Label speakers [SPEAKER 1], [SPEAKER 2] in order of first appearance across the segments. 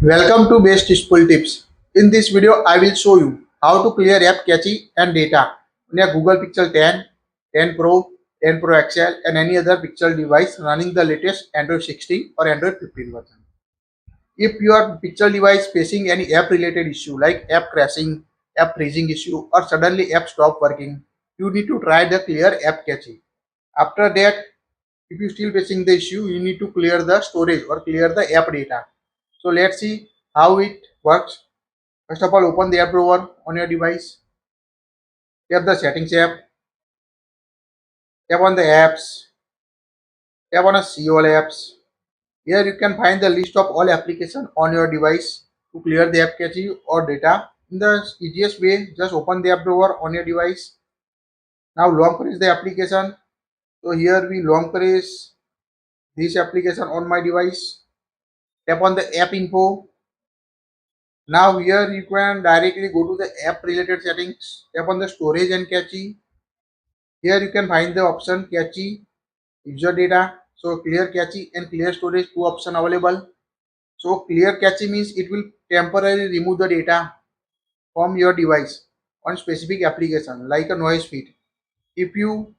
[SPEAKER 1] Welcome to Best Useful Tips. In this video, I will show you how to clear app cache and data on your Google Pixel 10, 10 Pro, 10 Pro XL and any other Pixel device running the latest Android 16 or Android 15 version. If your Pixel device facing any app related issue like app crashing, app freezing issue or suddenly app stop working, you need to try the clear app cache. After that, if you still facing the issue, you need to clear the storage or clear the app data. So let's see how it works. First of all, open the app drawer on your device. Tap the settings app. Tap on the apps. Tap on see all apps. Here you can find the list of all applications on your device to clear the app cache or data. In the easiest way, just open the app drawer on your device. Now long press the application. So here we long press this application on my device. Tap on the app info. Now here you can directly go to the app related settings. Tap on the storage and cache. Here you can find the option cache user data. So clear cache and clear storage, two options available. So clear cache means it will temporarily remove the data from your device on specific application like a noise feed. If you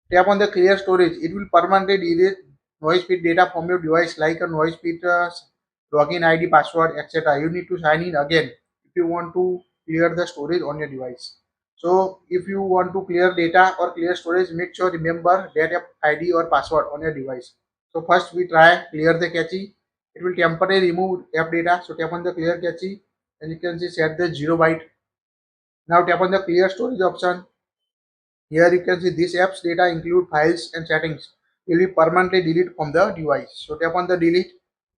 [SPEAKER 1] tap on the clear storage, it will permanently delete noise feed data from your device like a noise feed, login ID, password, etc. You need to sign in again if you want to clear the storage on your device. So if you want to clear data or clear storage, make sure remember that app ID or password on your device. So first we try clear the cache. It will temporarily remove app data. So tap on the clear cache and you can see set the 0 byte. Now tap on the clear storage option. Here you can see this app's data include files and settings will be permanently deleted from the device. So tap on the delete,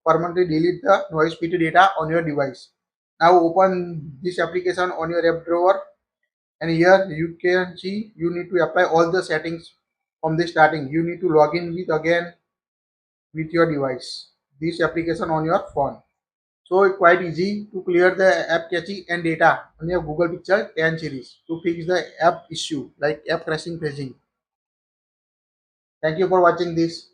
[SPEAKER 1] permanently delete the noise feed data on your device. Now open this application on your app drawer and here you can see you need to apply all the settings from the starting. You need to log in with again with your device, this application on your phone. So it's quite easy to clear the app cache and data on your Google Pixel 10 series to fix the app issue like app crashing paging. Thank you for watching this.